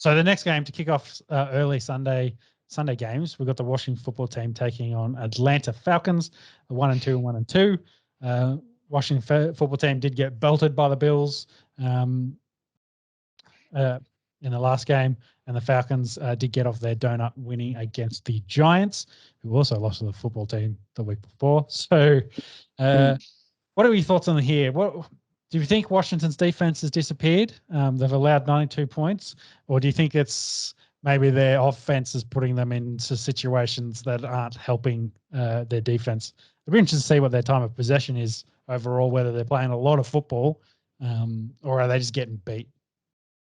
So the next game to kick off early Sunday games, we've got the Washington football team taking on Atlanta Falcons, 1-2 and 1-2. Washington football team did get belted by the Bills in the last game, and the Falcons did get off their donut winning against the Giants, who also lost to the football team the week before. So what are your thoughts on here? What do you think Washington's defense has disappeared? They've allowed 92 points, or do you think it's maybe their offense is putting them into situations that aren't helping their defense? It'd be interesting to see what their time of possession is overall, whether they're playing a lot of football or are they just getting beat?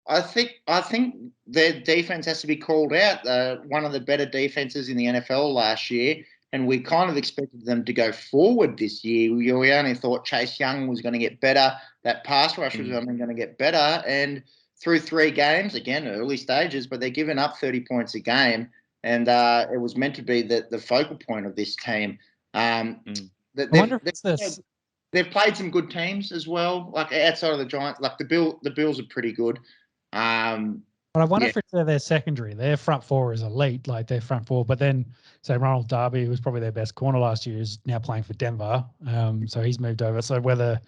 I think their defense has to be called out. One of the better defenses in the NFL last year, and we kind of expected them to go forward this year. We only thought Chase Young was going to get better. That pass rush was only going to get better. And through 3 games, again, early stages, but they're giving up 30 points a game. And it was meant to be the focal point of this team. They've played some good teams as well, like outside of the Giants. Like the Bills are pretty good. But I wonder if it's their secondary. Their front four is elite, like their front four. But then, say Ronald Darby, who was probably their best corner last year, is now playing for Denver. So he's moved over. So whether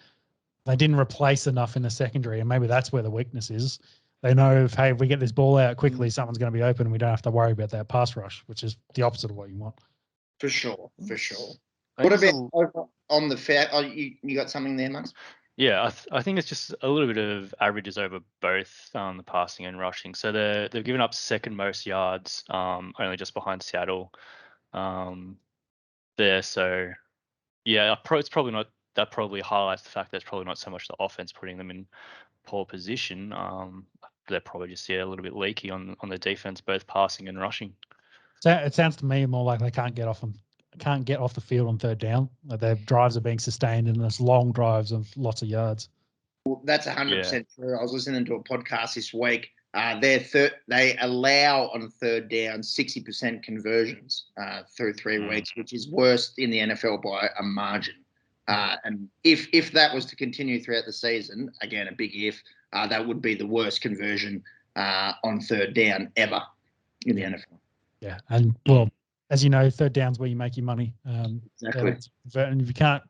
they didn't replace enough in the secondary, and maybe that's where the weakness is. They know if we get this ball out quickly, someone's going to be open, and we don't have to worry about that pass rush, which is the opposite of what you want. For sure. What about on the fair? Oh, you got something there, Max? Yeah, I think it's just a little bit of averages over both the passing and rushing. So they've given up second most yards, only just behind Seattle there. So yeah, it's probably not. That probably highlights the fact that it's probably not so much the offense putting them in poor position. They're probably just a little bit leaky on the defense, both passing and rushing. So it sounds to me more like they can't get off the field on third down. Like their drives are being sustained in this long drives of lots of yards. Well, that's 100% true. I was listening to a podcast this week. They allow on third down 60% conversions through 3 weeks, which is worst in the NFL by a margin. And if that was to continue throughout the season, again, a big if, that would be the worst conversion on third down ever in the NFL. Yeah, and well, as you know, third down's where you make your money. Exactly. And if you can't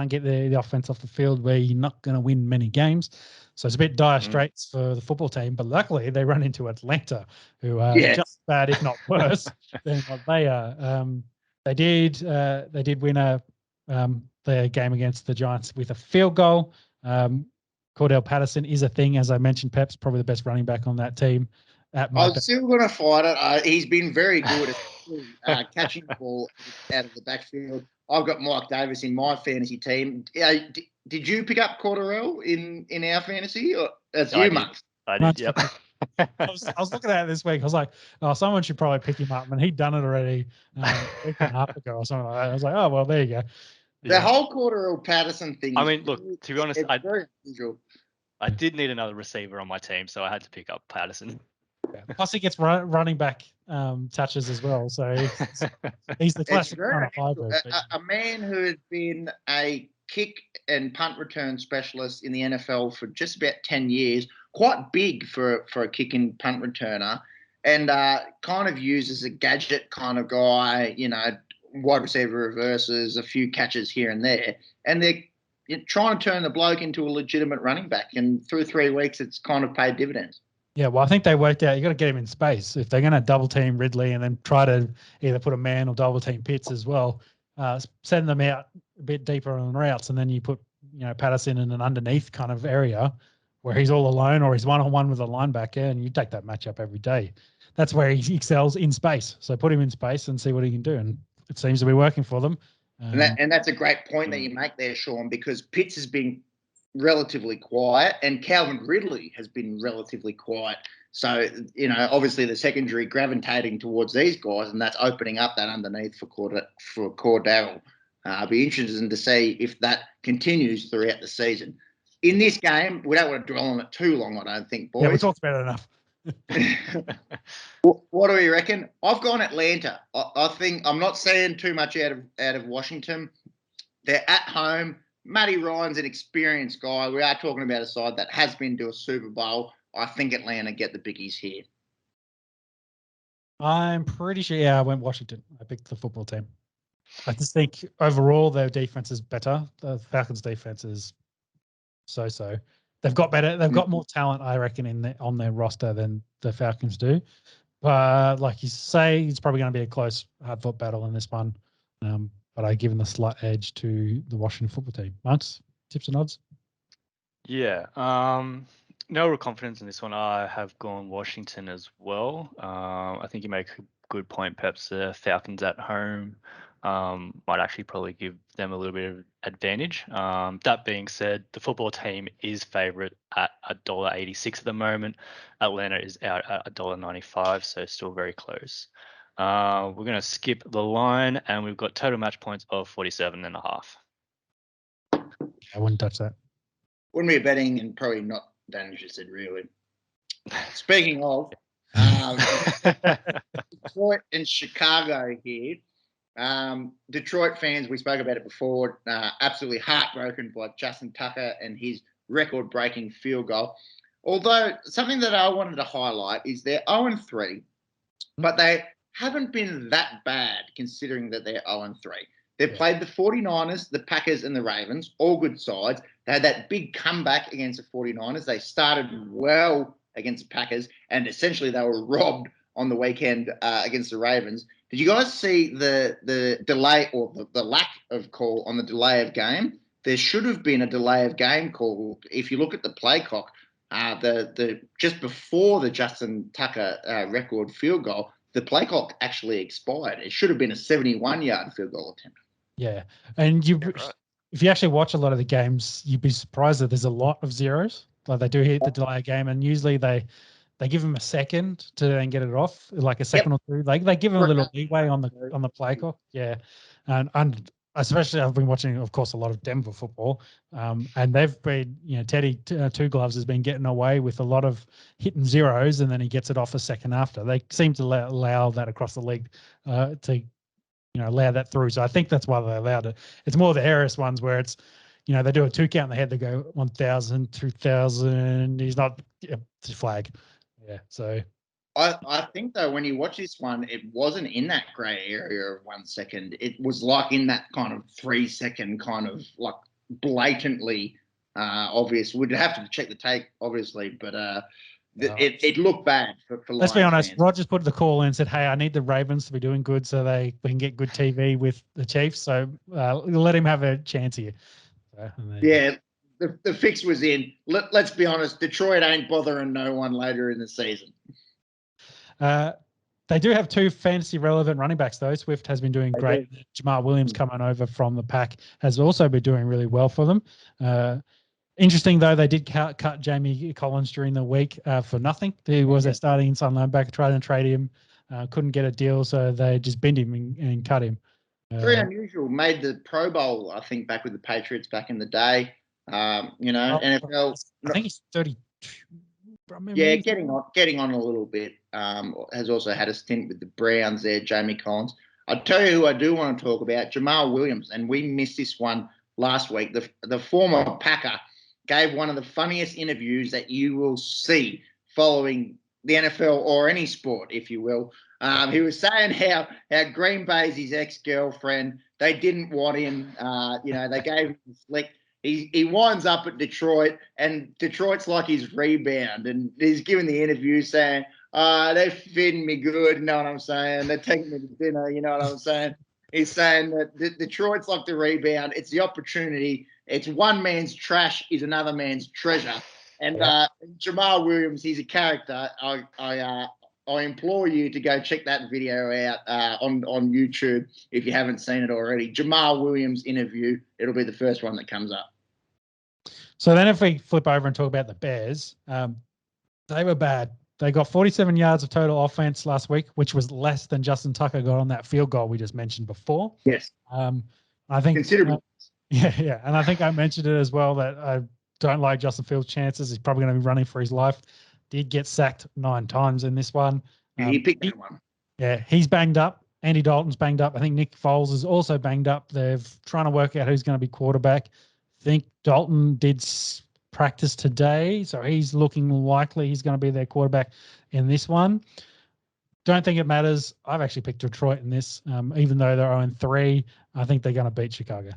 get the offense off the field, where you're not going to win many games. So it's a bit dire straits for the football team. But luckily, they run into Atlanta, who are just bad, if not worse, than what they are. They did win their game against the Giants with a field goal. Cordell Patterson is a thing, as I mentioned. Pep's probably the best running back on that team. I'm still going to fight it. He's been very good at catching the ball out of the backfield. I've got Mike Davis in my fantasy team. Did you pick up Cordell in our fantasy? Or that's you, Max? I did, yep. I was looking at it this week. I was like, oh, someone should probably pick him up. And he'd done it already a week and a half ago or something like that. I was like, oh, well, there you go. The whole Cordell Patterson thing. I mean, look, to be honest, very unusual. I did need another receiver on my team, so I had to pick up Patterson. Yeah. Plus, he gets running back touches as well. So he's the classic kind of hybrid. A man who has been a kick and punt return specialist in the NFL for just about 10 years, quite big for a kick and punt returner, and kind of used as a gadget kind of guy, wide receiver reverses, a few catches here and there. And they're trying to turn the bloke into a legitimate running back. And through 3 weeks, it's kind of paid dividends. Yeah, well, I think they worked out you got to get him in space. If they're going to double team Ridley and then try to either put a man or double team Pitts as well, send them out a bit deeper on routes, and then you put Patterson in an underneath kind of area where he's all alone or he's one-on-one with a linebacker, and you take that matchup every day. That's where he excels in space. So put him in space and see what he can do, and it seems to be working for them. And that's a great point that you make there, Sean, because Pitts has been relatively quiet and Calvin Ridley has been relatively quiet. So, obviously the secondary gravitating towards these guys, and that's opening up that underneath for Cordell. Be interesting to see if that continues throughout the season. In this game, we don't want to dwell on it too long, I don't think, boys. Yeah, we talked about it enough. What do we reckon? I've gone Atlanta. I think I'm not seeing too much out of Washington. They're at home. Matty Ryan's an experienced guy. We are talking about a side that has been to a Super Bowl. I think Atlanta get the biggies here. I'm pretty sure. Yeah, I went Washington. I picked the football team. I just think overall their defense is better. The Falcons' defense is so. They've got better. They've got more talent, I reckon, on their roster than the Falcons do. But like you say, it's probably going to be a close, hard-fought battle in this one. But I've given the slight edge to the Washington football team. Marks, tips and odds? Yeah. No real confidence in this one. I have gone Washington as well. I think you make a good point. Perhaps the Falcons at home might actually probably give them a little bit of advantage. That being said, the football team is favourite at $1.86 at the moment. Atlanta is out at $1.95, so still very close. We're going to skip the line, and we've got total match points of 47.5. I wouldn't touch that. Wouldn't be betting and probably not that interested, really. Speaking of Detroit and Chicago here. Detroit fans, we spoke about it before, absolutely heartbroken by Justin Tucker and his record-breaking field goal. Although something that I wanted to highlight is they're 0-3, but they haven't been that bad considering that they're 0-3. They've played the 49ers, the Packers, and the Ravens, all good sides. They had that big comeback against the 49ers. They started well against the Packers, and essentially they were robbed on the weekend against the Ravens. Did you guys see the delay or the lack of call on the delay of game? There should have been a delay of game call. If you look at the play clock, the just before the Justin Tucker record field goal, the play clock actually expired. It should have been a 71-yard field goal attempt. Yeah, and if you actually watch a lot of the games, you'd be surprised that there's a lot of zeros. Like they do hit the delay game, and usually they give them a second to then get it off, like a second or two. Like they give them a little leeway on the play clock. Yeah, and especially I've been watching, of course, a lot of Denver football, and they've been, Teddy Two Gloves has been getting away with a lot of hitting zeros, and then he gets it off a second after. They seem to allow that across the league to allow that through. So I think that's why they allowed it. It's more the Harris ones where it's, they do a 2 count in the head. They go 1,000, 2,000. He's not flag. Yeah. So I think though, when you watch this one, it wasn't in that grey area of 1 second. It was like in that kind of 3 second kind of like blatantly obvious. We'd have to check the tape, obviously, but it looked bad for let's be honest. fans. Rogers put the call in and said, "Hey, I need the Ravens to be doing good so we can get good TV with the Chiefs. So let him have a chance here." So, yeah, the fix was in. Let's be honest. Detroit ain't bothering no one later in the season. They do have 2 fantasy relevant running backs though. Swift has been doing great. Jamal Williams coming over from the pack has also been doing really well for them. Interesting, though, they did cut Jamie Collins during the week for nothing. He was their starting inside linebacker, tried and trade him, couldn't get a deal, so they just binned him and cut him. Very unusual. Made the Pro Bowl, I think, back with the Patriots back in the day. NFL. I think he's 32. Yeah, getting on a little bit. Has also had a stint with the Browns there, Jamie Collins. I'll tell you who I do want to talk about, Jamal Williams, and we missed this one last week. The former Packer gave one of the funniest interviews that you will see following the NFL or any sport, if you will. He was saying how Green Bay's his ex-girlfriend. They didn't want him. They gave him a slick. He winds up at Detroit, and Detroit's like his rebound. And he's giving the interview saying, they're feeding me good, you know what I'm saying? They're taking me to dinner, you know what I'm saying? He's saying that Detroit's like the rebound. It's the opportunity. It's one man's trash is another man's treasure. And Jamal Williams, he's a character. I implore you to go check that video out on YouTube if you haven't seen it already. Jamal Williams interview. It'll be the first one that comes up. So then if we flip over and talk about the Bears, they were bad. They got 47 yards of total offense last week, which was less than Justin Tucker got on that field goal we just mentioned before. Yes. I think considerable. Yeah. And I think I mentioned it as well that I don't like Justin Fields' chances. He's probably going to be running for his life. Did get sacked 9 times in this one. He picked that one. Yeah, he's banged up. Andy Dalton's banged up. I think Nick Foles is also banged up. They're trying to work out who's going to be quarterback. I think Dalton did practice today, so he's looking likely he's going to be their quarterback in this one. don't think it matters. I've actually picked Detroit in this, even though they're 0-3. I think they're going to beat Chicago.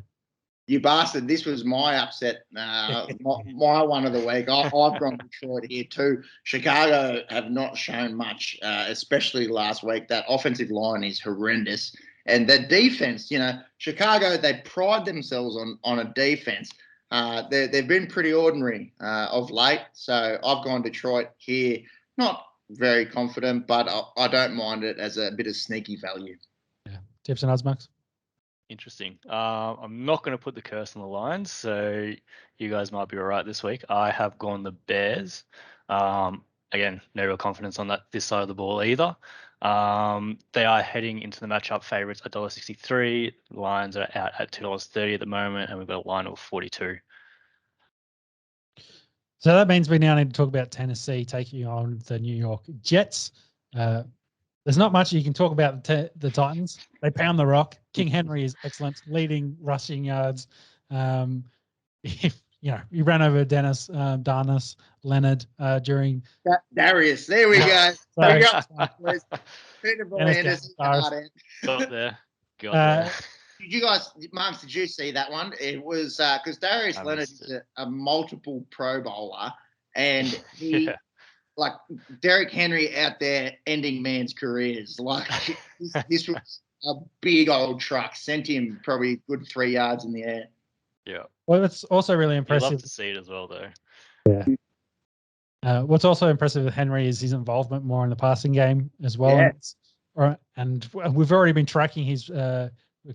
You bastard. This was my upset, my one of the week. I've gone Detroit here too. Chicago have not shown much, especially last week. That offensive line is horrendous. And the defense, Chicago, they pride themselves on a defense. They've been pretty ordinary of late. So I've gone Detroit here. Not very confident, but I don't mind it as a bit of sneaky value. Yeah. Tips and odds, Max? Interesting. I'm not going to put the curse on the Lions, so you guys might be all right this week. I have gone the Bears. Again, no real confidence on this side of the ball either. They are heading into the matchup favourites $1.63. Lions are out at $2.30 at the moment, and we've got a line of 42. So that means we now need to talk about Tennessee taking on the New York Jets. There's not much you can talk about the Titans. They pound the rock. King Henry is excellent, leading rushing yards. You ran over Darnus Leonard during Darius. There we go. Sorry. Peter Anderson. Got there. Got there. Did you guys, Marks, did you see that one? It was because Darius Leonard is a multiple Pro Bowler, and he, like Derrick Henry out there ending man's careers. Like this was a big old truck, sent him probably a good 3 yards in the air. Yeah. Well, it's also really impressive. You love to see it as well, though. Yeah. What's also impressive with Henry is his involvement more in the passing game as well. Yeah. And we've already been tracking his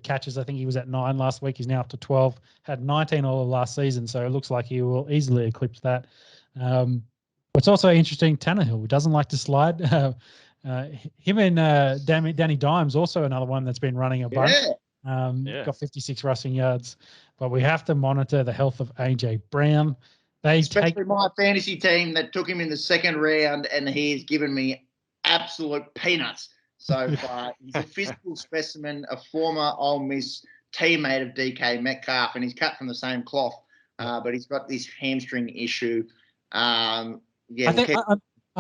catches. I think he was at 9 last week. He's now up to 12. Had 19 all of last season, so it looks like he will easily eclipse that. What's also interesting, Tannehill doesn't like to slide. Him and Danny Dimes, also another one that's been running a bunch. Got 56 rushing yards. But we have to monitor the health of AJ Brown. Especially my fantasy team that took him in the second round, and he's given me absolute peanuts so far. He's a physical specimen, a former Ole Miss teammate of DK Metcalf, and he's cut from the same cloth. But he's got this hamstring issue. I'm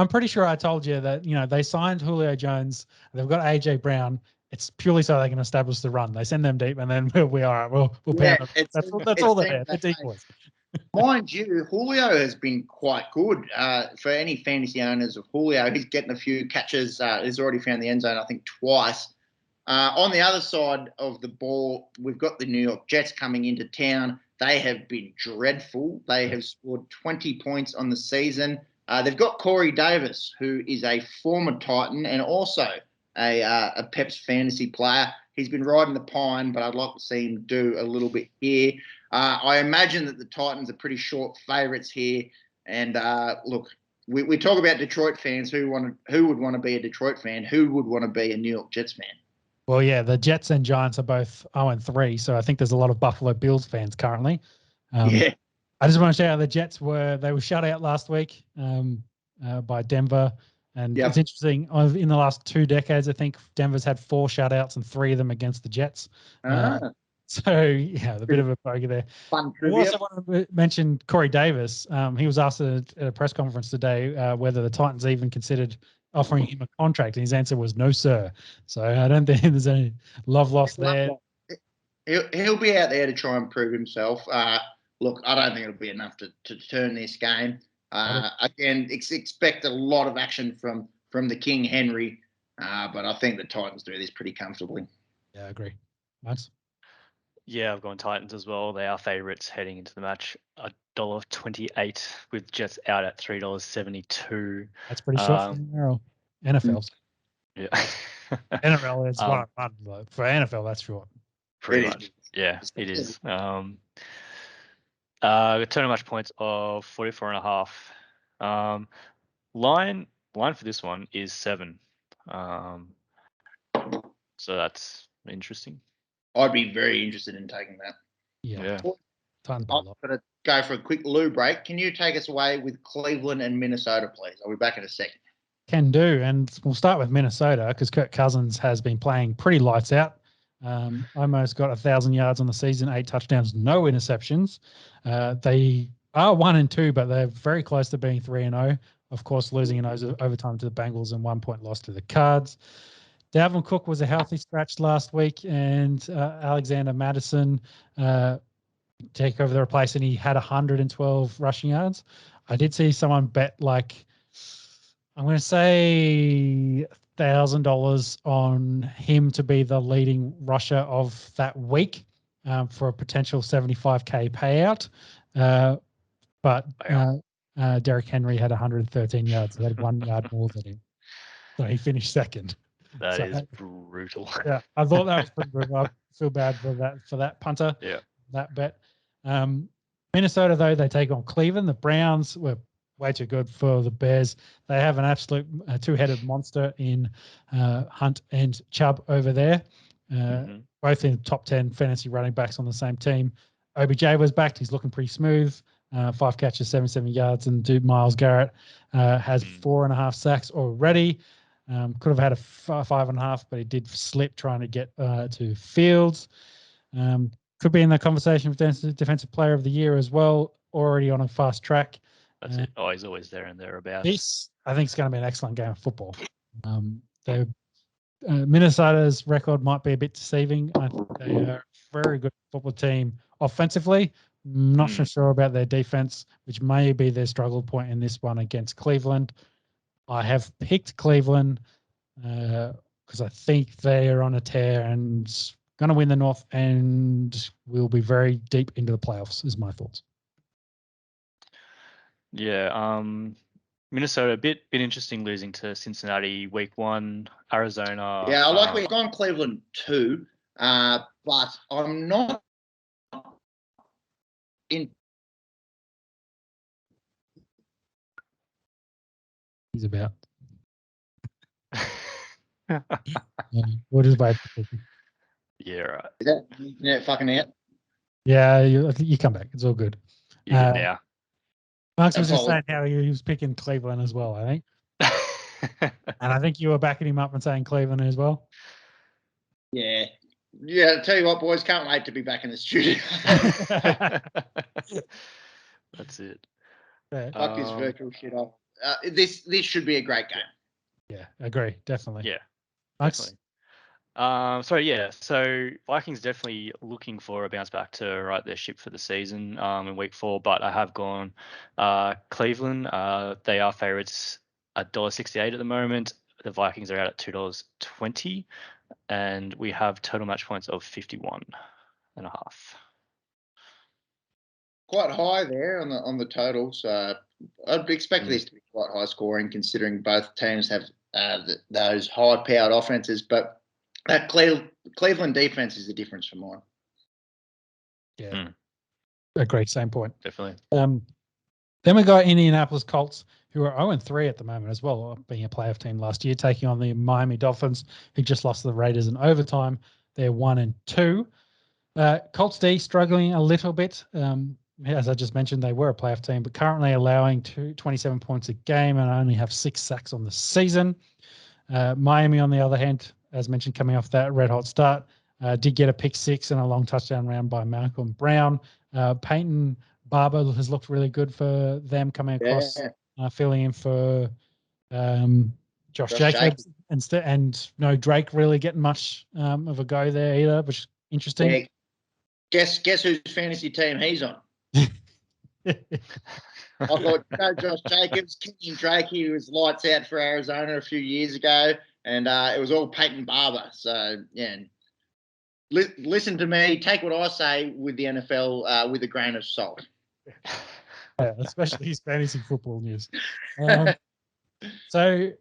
pretty sure I told you that they signed Julio Jones. They've got AJ Brown. It's purely so they can establish the run. They send them deep, and then we'll pound them. That's all they're there. They're decoys. Mind you, Julio has been quite good for any fantasy owners of Julio. He's getting a few catches. He's already found the end zone, I think, twice. On the other side of the ball, we've got the New York Jets coming into town. They have been dreadful. They have scored 20 points on the season. They've got Corey Davis, who is a former Titan and also a Pep's fantasy player. He's been riding the pine, but I'd like to see him do a little bit here. I imagine that the Titans are pretty short favourites here. And look, we talk about Detroit fans. Who would want to be a Detroit fan? Who would want to be a New York Jets fan? Well, yeah, the Jets and Giants are both 0-3, so I think there's a lot of Buffalo Bills fans currently. I just want to shout out the Jets were shut out last week by Denver. And it's interesting, in the last 2 decades, I think Denver's had 4 shutouts and 3 of them against the Jets. So, a bit of a bogey there. Fun I also want to mention Corey Davis. He was asked at a press conference today whether the Titans even considered offering him a contract, and his answer was no, sir. So I don't think there's any love lost there. He'll be out there to try and prove himself. Look, I don't think it'll be enough to turn this game. Again, expect a lot of action from the King Henry, but I think the Titans do this pretty comfortably. Yeah, I agree. Max? Yeah, I've gone Titans as well. They are favourites heading into the match. $1.28 with Jets out at $3.72. That's pretty short for NFL. Yeah. NFL is 1-1. For NFL, that's short. Pretty much. Yeah, it is. Total match points of 44.5. Line for this one is 7. So that's interesting. I'd be very interested in taking that. Yeah. I'm going to go for a quick loo break. Can you take us away with Cleveland and Minnesota, please? I'll be back in a second. Can do. And we'll start with Minnesota because Kirk Cousins has been playing pretty lights out. Almost got 1,000 yards on the season, 8 touchdowns, no interceptions. They are 1-2, but they're very close to being 3-0. of course, losing in overtime to the Bengals and 1 point loss to the Cards. Dalvin Cook was a healthy scratch last week, and Alexander Madison take over the replace, and he had 112 rushing yards. I did see someone bet I'm going to say $1,000 on him to be the leading rusher of that week for a potential 75K payout. But Derrick Henry had 113 yards. He had 1 yard more than him. So he finished second. That is brutal. Yeah, I thought that was pretty brutal. I feel bad for that punter. Yeah. That bet. Minnesota, though, they take on Cleveland. The Browns were way too good for the Bears. They have an absolute two-headed monster in Hunt and Chubb over there. Both in the top 10 fantasy running backs on the same team. OBJ was back. He's looking pretty smooth. 5 catches, 77 yards. And Myles Garrett has 4.5 sacks already. Could have had a 5.5, but he did slip trying to get to Fields. Could be in the conversation for Defensive Player of the Year as well, already on a fast track. That's it. Oh, he's always there and thereabouts. This, I think, is going to be an excellent game of football. Minnesota's record might be a bit deceiving. I think they are a very good football team offensively. Not so sure about their defense, which may be their struggle point in this one against Cleveland. I have picked Cleveland because I think they are on a tear and going to win the North and will be very deep into the playoffs, is my thoughts. Yeah, Minnesota a bit interesting losing to Cincinnati week 1. Arizona. Yeah, I like we've gone Cleveland too, but I'm not in. He's about. What is my? Yeah, right. Is that internet fucking out? Yeah, you come back. It's all good. You did now. Marks was just saying how he was picking Cleveland as well, I think. And I think you were backing him up and saying Cleveland as well. Yeah. Yeah, I'll tell you what, boys, can't wait to be back in the studio. That's it. Fuck this virtual shit off. This should be a great game. Yeah, agree. Definitely. Yeah. Max? Definitely. So Vikings definitely looking for a bounce back to right their ship for the season in week 4, but I have gone Cleveland. They are favourites at $1.68 at the moment. The Vikings are out at $2.20, and we have total match points of 51.5. Quite high there on the total. So I'd expect this to be quite high scoring, considering both teams have those high-powered offenses, but that Cleveland defense is the difference for mine. Yeah, agree. Same point. Definitely. Then we got Indianapolis Colts, who are 0-3 at the moment as well, being a playoff team last year, taking on the Miami Dolphins, who just lost to the Raiders in overtime. They're 1-2. Colts D struggling a little bit. As I just mentioned, they were a playoff team, but currently allowing 27 points a game and only have 6 sacks on the season. Miami, on the other hand, as mentioned, coming off that red-hot start, did get a pick 6 and a long touchdown round by Malcolm Brown. Peyton Barber has looked really good for them coming across, filling in for Josh Jacobs. And no Drake really getting much of a go there either, which is interesting. Yeah. Guess whose fantasy team he's on? I thought Josh Jacobs, Kenyon Drake, he was lights out for Arizona a few years ago, and it was all Peyton Barber. So, yeah, listen to me. Take what I say with the NFL with a grain of salt. Yeah, especially his fantasy football news. So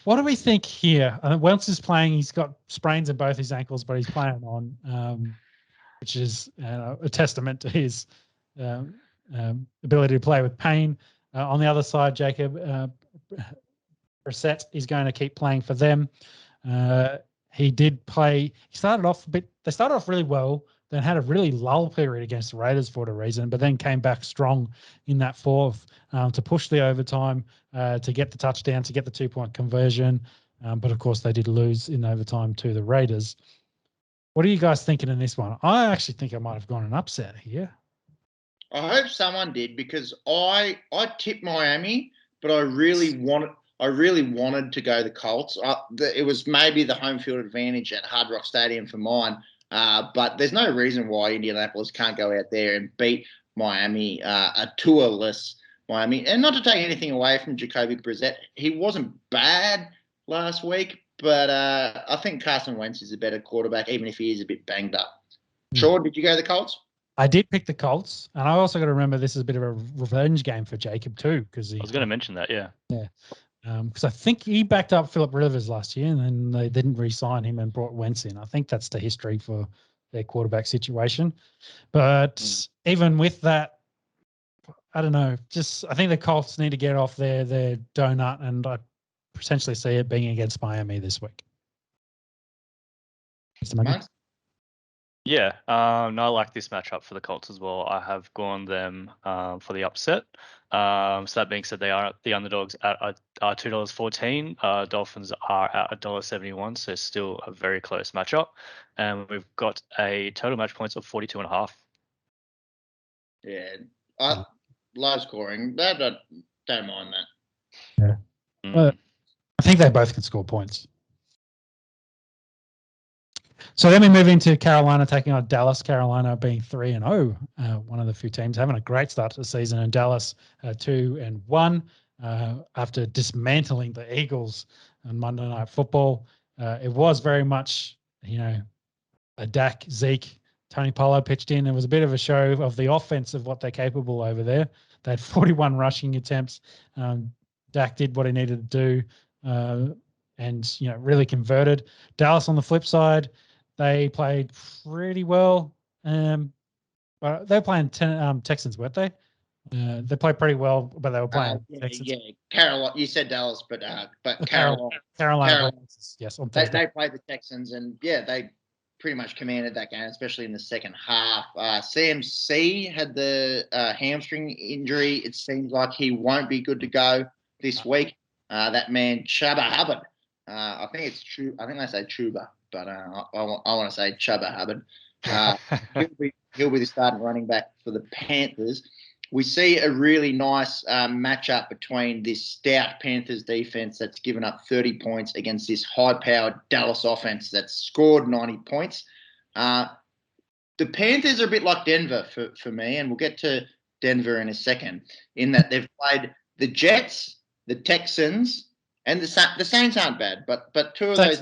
what do we think here? Wentz is playing. He's got sprains in both his ankles, but he's playing on, which is a testament to his ability to play with pain. On the other side, Jacob Brissett is going to keep playing for them. He did play. He started off a bit. They started off really well, then had a really lull period against the Raiders for a reason, but then came back strong in that fourth to push the overtime, to get the touchdown, to get the 2-point conversion. But of course, they did lose in overtime to the Raiders. What are you guys thinking in this one? I actually think I might have gone an upset here. I hope someone did, because I tipped Miami, but I really wanted to go the Colts. It was maybe the home field advantage at Hard Rock Stadium for mine, but there's no reason why Indianapolis can't go out there and beat Miami, a tourless Miami. And not to take anything away from Jacoby Brissett, he wasn't bad last week, but I think Carson Wentz is a better quarterback, even if he is a bit banged up. Sean, did you go the Colts? I did pick the Colts, and I also got to remember this is a bit of a revenge game for Jacob too, because I was going to mention that, yeah. Because I think he backed up Phillip Rivers last year, and then they didn't re-sign him and brought Wentz in. I think that's the history for their quarterback situation. But even with that, I don't know. I think the Colts need to get off their donut, and I potentially see it being against Miami this week. Mate? Yeah, no, I like this matchup for the Colts as well. I have gone them for the upset. So that being said, they are the underdogs at $2.14. Dolphins are at $1.71, so still a very close matchup. And we've got a total match points of 42.5. Yeah, low scoring. I don't mind that. Yeah, well, I think they both can score points. So then we move into Carolina taking on Dallas. Carolina being 3-0, one of the few teams having a great start to the season, and Dallas 2-1 after dismantling the Eagles on Monday Night Football. It was very much, a Dak, Zeke, Tony Pollard pitched in. It was a bit of a show of the offense of what they're capable over there. They had 41 rushing attempts. Dak did what he needed to do, and really converted. Dallas on the flip side, they played pretty well. But they were playing Texans, weren't they? They played pretty well, but they were playing Texans. Yeah, Carolina. You said Dallas, but Carolina. Carolina. Yes, on they played the Texans, and they pretty much commanded that game, especially in the second half. CMC had the hamstring injury. It seems like he won't be good to go this week. That man, Chuba Hubbard. I think it's true. I think they say Chuba, but I want to say Chuba Hubbard. He'll be the starting running back for the Panthers. We see a really nice matchup between this stout Panthers defense that's given up 30 points against this high-powered Dallas offense that's scored 90 points. The Panthers are a bit like Denver for me, and we'll get to Denver in a second, in that they've played the Jets, the Texans, and the Saints aren't bad, but two of those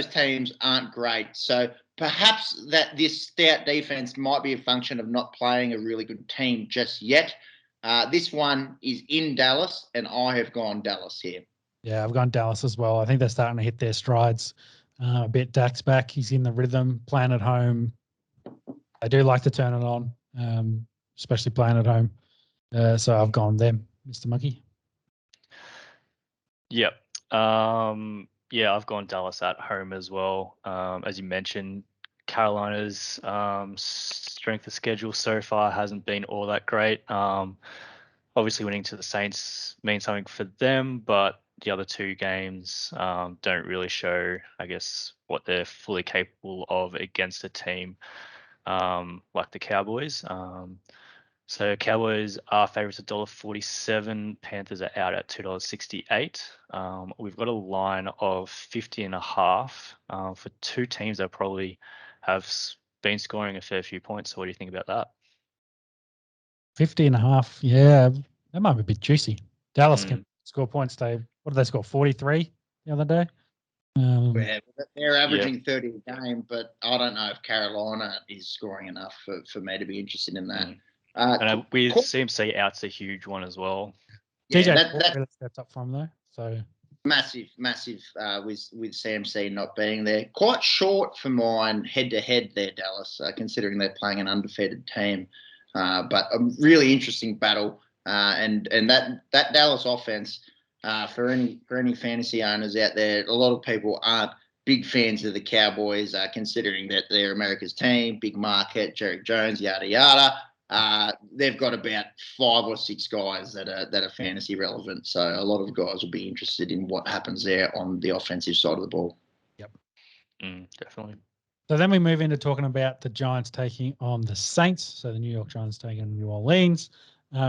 teams aren't great. So perhaps that this stout defense might be a function of not playing a really good team just yet. This one is in Dallas, and I have gone Dallas here. Yeah, I've gone Dallas as well. I think they're starting to hit their strides a bit. Dak's back. He's in the rhythm, playing at home. I do like to turn it on, especially playing at home. So I've gone them, Mr. Monkey. Yep. I've gone Dallas at home as well. As you mentioned, Carolina's strength of schedule so far hasn't been all that great. Obviously, winning to the Saints means something for them, but the other two games don't really show, I guess, what they're fully capable of against a team like the Cowboys. So Cowboys are favorites at $1.47. Panthers are out at $2.68. We've got a line of 50.5 for two teams that probably have been scoring a fair few points. So what do you think about that? 50.5. Yeah, that might be a bit juicy. Dallas can score points. What did they score? 43 the other day. They're averaging 30 a game, but I don't know if Carolina is scoring enough for me to be interested in that. And with CMC out's a huge one as well. DJ that really stepped up from though. So massive with CMC not being there. Quite short for mine head to head there, Dallas, considering they're playing an undefeated team. But a really interesting battle. And that Dallas offense, for any fantasy owners out there, a lot of people aren't big fans of the Cowboys, considering that they're America's team, big market, Jerry Jones, yada yada. They've got about 5 or 6 guys that are fantasy relevant. So a lot of guys will be interested in what happens there on the offensive side of the ball. Yep. Definitely. So then we move into talking about the Giants taking on the Saints. So the New York Giants taking on New Orleans.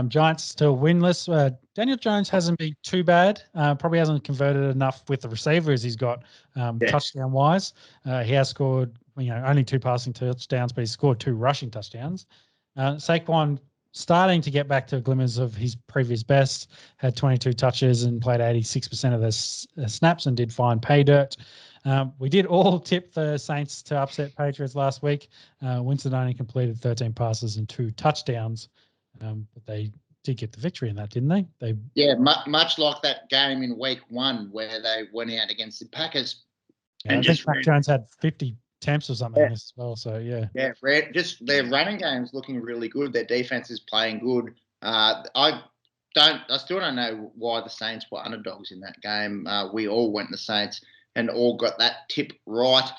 Giants still winless. Daniel Jones hasn't been too bad. Probably hasn't converted enough with the receivers he's got touchdown wise. He has scored, only 2 passing touchdowns, but he's scored 2 rushing touchdowns. Saquon starting to get back to glimmers of his previous best. Had 22 touches and played 86% of the snaps and did fine pay dirt. We did all tip the Saints to upset Patriots last week. Winston only completed 13 passes and 2 touchdowns. But they did get the victory in that, didn't they? Much like that game in week 1 where they went out against the Packers. Yeah, I think Mac Jones had 50 attempts or something as well. So yeah, just their running game's looking really good. Their defense is playing good. I still don't know why the Saints were underdogs in that game. We all went the Saints and all got that tip right.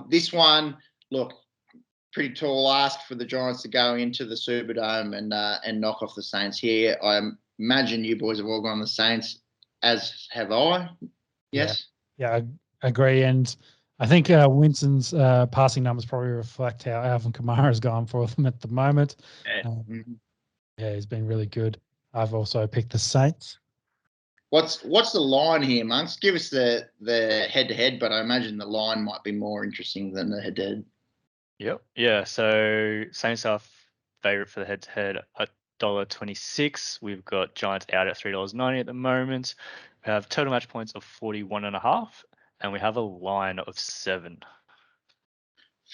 This one, look, pretty tall ask for the Giants to go into the Superdome and knock off the Saints here. I imagine you boys have all gone the Saints, as have I. Yes? Yeah, I agree. And I think Winston's passing numbers probably reflect how Alvin Kamara has gone for them at the moment. Yeah, he's been really good. I've also picked the Saints. What's the line here, Monks? Give us the head-to-head, but I imagine the line might be more interesting than the head-to-head. Yep. Yeah. So Saints are favorite for the head-to-head at $1.26. We've got Giants out at $3.90 at the moment. We have total match points of 41.5, and we have a line of 7.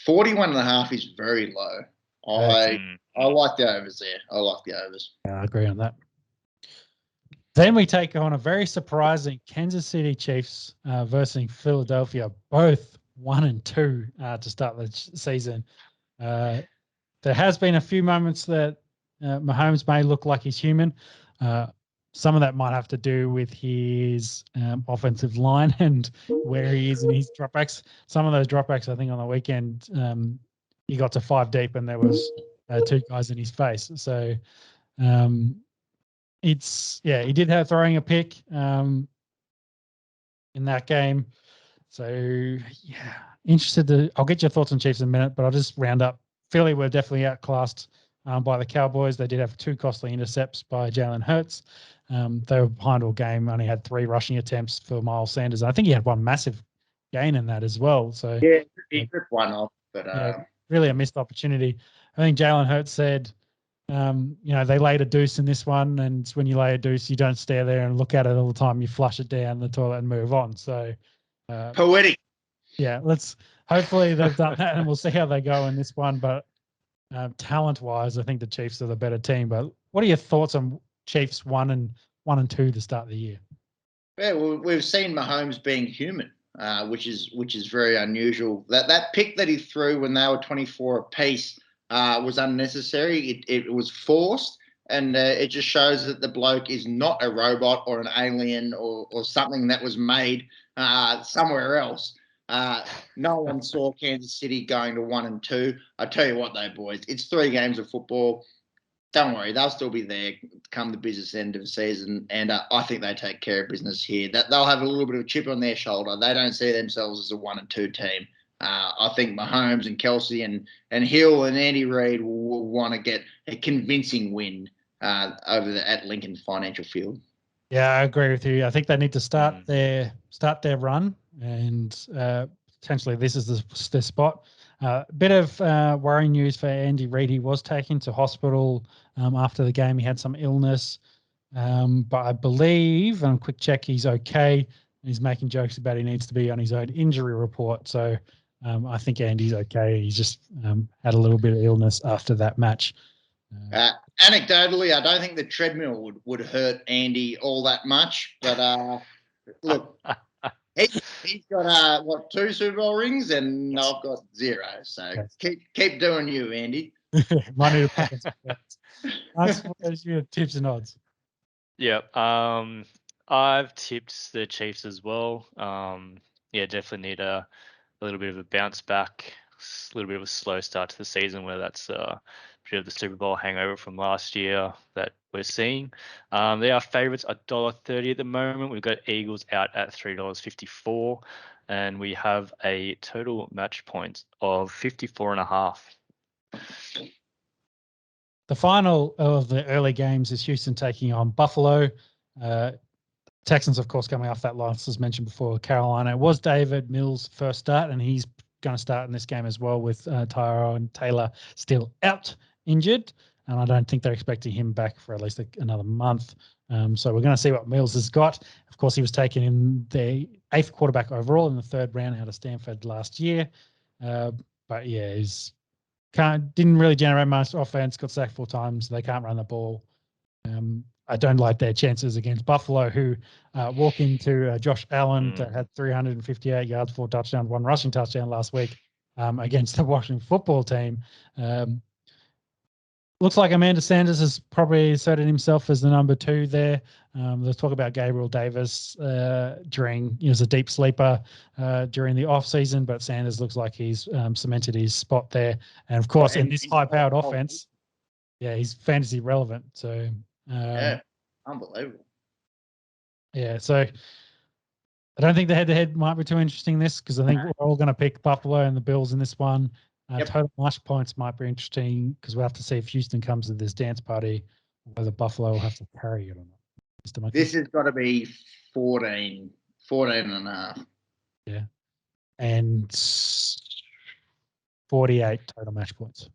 41.5 is very low. I like the overs there. I like the overs. Yeah, I agree on that. Then we take on a very surprising Kansas City Chiefs versus Philadelphia, both 1-2 to start the season. There has been a few moments that Mahomes may look like he's human. Some of that might have to do with his offensive line and where he is in his dropbacks. Some of those dropbacks, I think, on the weekend, he got to 5 deep and there was 2 guys in his face. So he did have throwing a pick in that game. So interested I'll get your thoughts on Chiefs in a minute, but I'll just round up. Philly were definitely outclassed by the Cowboys. They did have 2 costly intercepts by Jalen Hurts. They were behind all game, only had 3 rushing attempts for Miles Sanders. I think he had 1 massive gain in that as well. So he ripped one off, but really a missed opportunity. I think Jalen Hurts said, they laid a deuce in this one, and when you lay a deuce, you don't stare there and look at it all the time. You flush it down the toilet and move on. So poetic. Yeah, hopefully they've done that, and we'll see how they go in this one. But talent-wise, I think the Chiefs are the better team. But what are your thoughts on Chiefs 1 and 2 to start the year? Yeah, well, we've seen Mahomes being human, which is very unusual. That pick that he threw when they were 24 apiece was unnecessary. It was forced, and it just shows that the bloke is not a robot or an alien or something that was made somewhere else. No one saw Kansas City going to 1-2. I tell you what, though, boys, it's 3 games of football. Don't worry, they'll still be there come the business end of the season, and I think they take care of business here. That they'll have a little bit of a chip on their shoulder. They don't see themselves as a 1-2 team. I think Mahomes and Kelsey and Hill and Andy Reid will want to get a convincing win at Lincoln Financial Field. Yeah, I agree with you. I think they need to start their run, and potentially this is the spot. Bit of worrying news for Andy Reid. He was taken to hospital after the game. He had some illness, but I believe, on quick check, he's okay. He's making jokes about he needs to be on his own injury report. So I think Andy's okay. He's just had a little bit of illness after that match. Anecdotally, I don't think the treadmill would hurt Andy all that much. But look, he's got 2 Super Bowl rings, and I've got 0. So keep doing you, Andy. Might need to What's your tips and odds? Yeah. I've tipped the Chiefs as well. Definitely need a little bit of a bounce back, a little bit of a slow start to the season, where that's a bit of the Super Bowl hangover from last year that we're seeing. They are favourites at $1.30 at the moment. We've got Eagles out at $3.54, and we have a total match points of 54.5. The final of the early games is Houston taking on Buffalo. Texans, of course, coming off that loss, as mentioned before, Carolina. It was David Mills' first start, and he's going to start in this game as well with Tyrone Taylor still out injured. And I don't think they're expecting him back for at least another month. So we're going to see what Mills has got. Of course, he was taken in the 8th quarterback overall in the 3rd round out of Stanford last year. But yeah, didn't really generate much offense, got sacked 4 times. They can't run the ball. I don't like their chances against Buffalo, who walk into Josh Allen that had 358 yards, 4 touchdowns, 1 rushing touchdown last week against the Washington football team. Looks like Amanda Sanders has probably asserted himself as the number 2 there. Let's talk about Gabriel Davis he was a deep sleeper during the off season, but Sanders looks like he's cemented his spot there. And of course, in this high-powered offense, he's fantasy relevant. So unbelievable. Yeah, so I don't think the head-to-head might be too interesting this because I think we're all going to pick Buffalo and the Bills in this one. Total match points might be interesting because we'll have to see if Houston comes to this dance party, whether Buffalo will have to carry it or not. This has got to be 14 and a half. Yeah. And 48 total match points.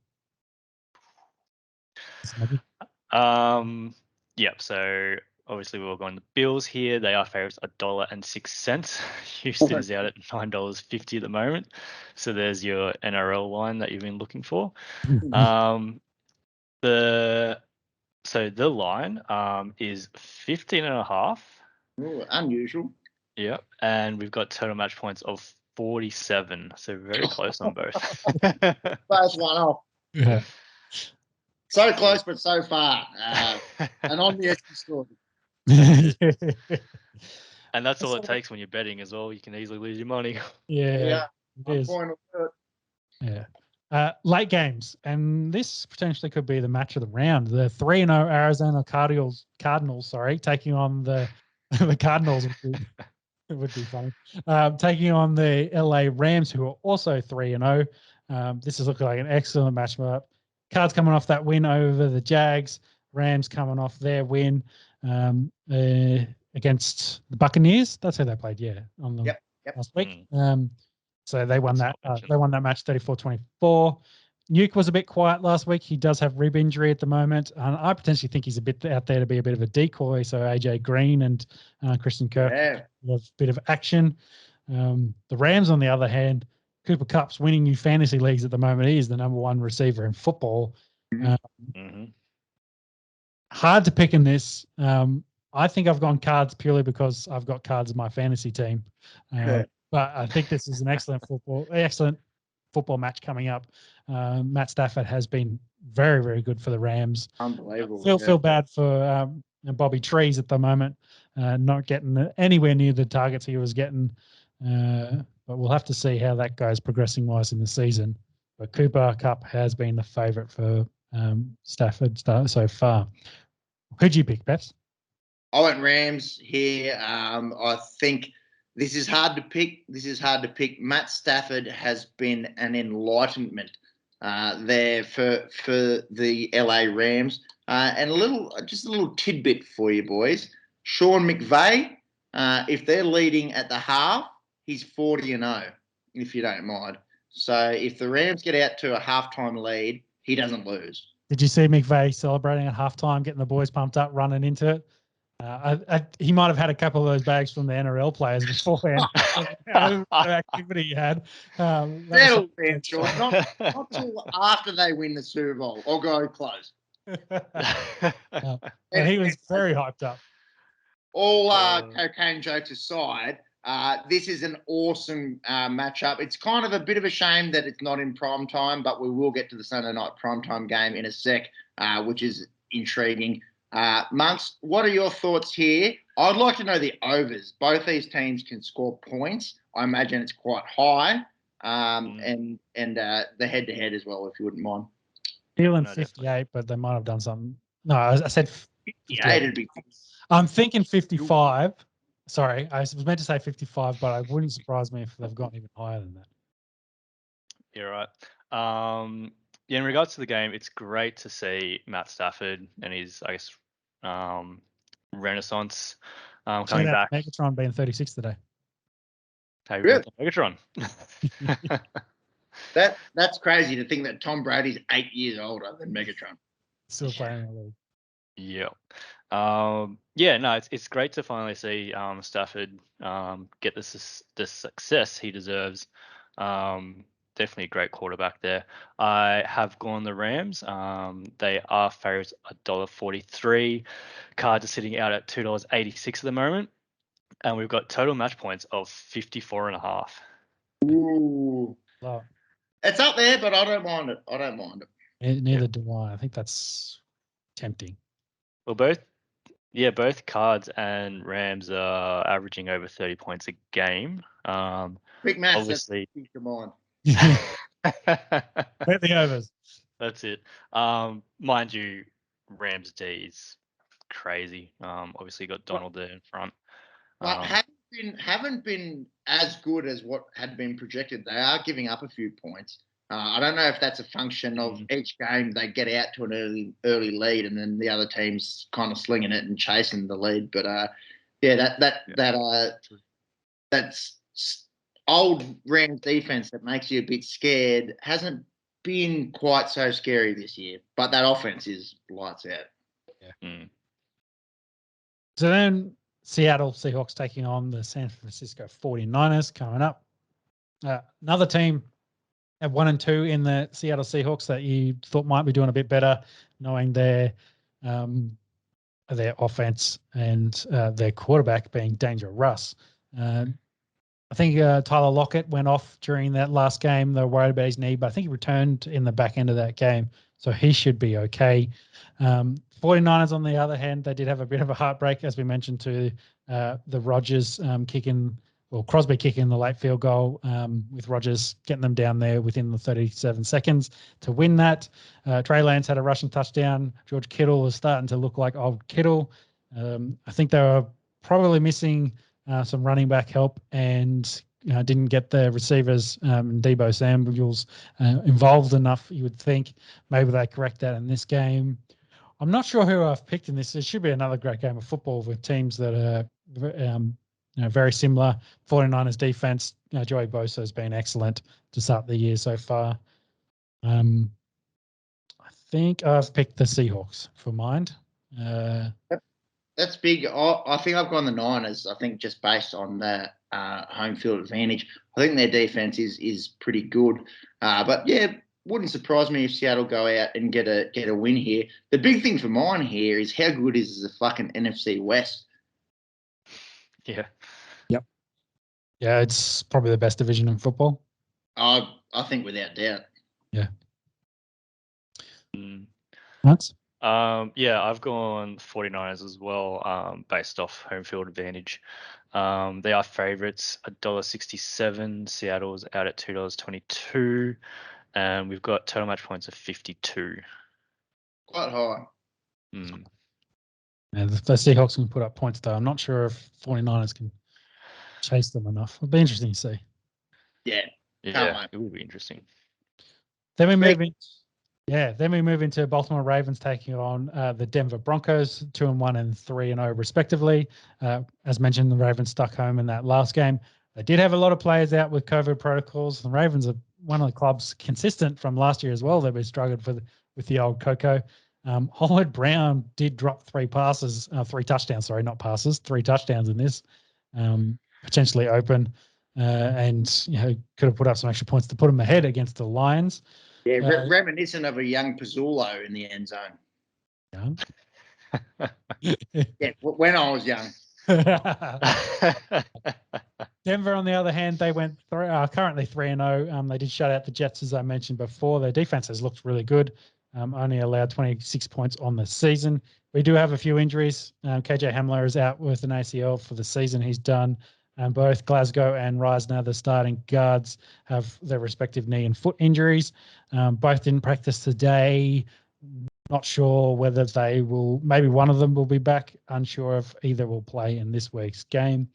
Yep. So obviously we're going the Bills here. They are favorites $1.06. Houston is out at $9.50 at the moment. So there's your NRL line that you've been looking for. The line is 15.5. Ooh, unusual. Yep. And we've got total match points of 47. So very close on both. First one off. Yeah. So close, but so far. And on the Esky story. And that's all it takes when you're betting as well. You can easily lose your money. Yeah. It is. Yeah. Late games, and this potentially could be the match of the round. The 3-0 Arizona Cardinals, taking on the Cardinals would be funny. Taking on the LA Rams, who are also 3-0. This is looking like an excellent matchup. Cards coming off that win over the Jags. Rams coming off their win against the Buccaneers. That's how they played, on the last week. So they won that. They won that match 34-24. Nuke was a bit quiet last week. He does have rib injury at the moment, and I potentially think he's a bit out there to be a bit of a decoy. So AJ Green and Christian Kirk have a bit of action. The Rams, on the other hand, Cooper Kupp's winning you fantasy leagues at the moment. He is the number 1 receiver in football. Hard to pick in this. I think I've gone Cards purely because I've got Cards in my fantasy team. But I think this is an excellent football match coming up. Matt Stafford has been very, very good for the Rams. Unbelievable. Feel bad for Bobby Trees at the moment, not getting anywhere near the targets he was getting. But we'll have to see how that goes progressing-wise in the season. But Cooper Kupp has been the favourite for Stafford so far. Who'd you pick, Peps? I went Rams here. I think this is hard to pick. Matt Stafford has been an enlightenment there for the LA Rams. And a little tidbit for you boys. Sean McVay, if they're leading at the half, he's 40-0, if you don't mind. So if the Rams get out to a halftime lead, he doesn't lose. Did you see McVay celebrating at halftime, getting the boys pumped up, running into it? He might have had a couple of those bags from the NRL players beforehand. The activity he had. That'll be short. Not till after they win the Super Bowl or go close. And he was very hyped up. All cocaine jokes aside, this is an awesome matchup. It's kind of a bit of a shame that it's not in prime time, but we will get to the Sunday night primetime game in a sec, which is intriguing. Monks, what are your thoughts here? I'd like to know the overs. Both these teams can score points. I imagine it's quite high, and the head-to-head as well, if you wouldn't mind. Feeling 58, but they might have done something. No, I said 58. It'd be. I'm thinking 55. Sorry, I was meant to say 55, but it wouldn't surprise me if they've gone even higher than that. You're right. in regards to the game, it's great to see Matt Stafford and his, I guess, renaissance Shout coming out back. to Megatron being 36 today. Happy Really? birthday, Megatron. That's crazy to think that Tom Brady's 8 years older than Megatron. Still playing in the league. Yeah. No, it's great to finally see Stafford get the success he deserves. Definitely a great quarterback there. I have gone the Rams. They are favourites $1.43. Cards are sitting out at $2.86 at the moment. And we've got total match points of 54.5. Ooh. Well, It's up there, but I don't mind it. neither do I. I think that's tempting. Well, both Cards and Rams are averaging over 30 points a game. Quick maths, Obviously. that's come on. Bet the overs. That's it. Mind you, Rams D is crazy. Obviously you got Donald there in front. But haven't been as good as what had been projected. They are giving up a few points. I don't know if that's a function of each game they get out to an early lead and then the other team's kind of slinging it and chasing the lead. But that's old Rams defense that makes you a bit scared. Hasn't been quite so scary this year, but that offense is lights out. Yeah. So then Seattle Seahawks taking on the San Francisco 49ers coming up. Another team at 1-2 in the Seattle Seahawks that you thought might be doing a bit better, knowing their offense and their quarterback being Danger Russ. I think Tyler Lockett went off during that last game. They were worried about his knee, but I think he returned in the back end of that game, so he should be okay. 49ers, on the other hand, they did have a bit of a heartbreak, as we mentioned, to the Rodgers Crosby kicking the late field goal with Rodgers getting them down there within the 37 seconds to win that. Trey Lance had a rushing touchdown. George Kittle was starting to look like old Kittle. I think they were probably missing some running back help and didn't get the receivers Debo Samuels involved enough, you would think. Maybe they correct that in this game. I'm not sure who I've picked in this. It should be another great game of football with teams that are very similar. 49ers defense, Joey Bosa has been excellent to start the year so far. I think I've picked the Seahawks for mine. That's big. I think I've gone the Niners. I think just based on the home field advantage. I think their defense is pretty good. But yeah, wouldn't surprise me if Seattle go out and get a win here. The big thing for mine here is how good is the fucking NFC West. Yeah. Yep. Yeah, it's probably the best division in football. I think without doubt. Yeah. What? I've gone 49ers as well, based off home field advantage. They are favourites, $1.67. Seattle's out at $2.22. And we've got total match points of 52. Quite high. Yeah, the Seahawks can put up points, though. I'm not sure if 49ers can chase them enough. It'll be interesting to see. Yeah. It will be interesting. Then we move into Baltimore Ravens taking on the Denver Broncos, 2-1 and 3-0 respectively. As mentioned, the Ravens stuck home in that last game. They did have a lot of players out with COVID protocols. The Ravens are one of the clubs consistent from last year as well. They've been struggling with the old Coco. Hollywood Brown did drop three touchdowns in this, potentially open, and could have put up some extra points to put them ahead against the Lions. Yeah, reminiscent of a young Pizzulo in the end zone. Yeah, when I was young. Denver, on the other hand, they went currently 3-0. They did shut out the Jets, as I mentioned before. Their defense has looked really good. Only allowed 26 points on the season. We do have a few injuries. KJ Hamler is out with an ACL for the season. He's done. Both Glasgow and Reisner, the starting guards, have their respective knee and foot injuries. Both didn't practice today. Not sure whether they will. Maybe one of them will be back. Unsure if either will play in this week's game.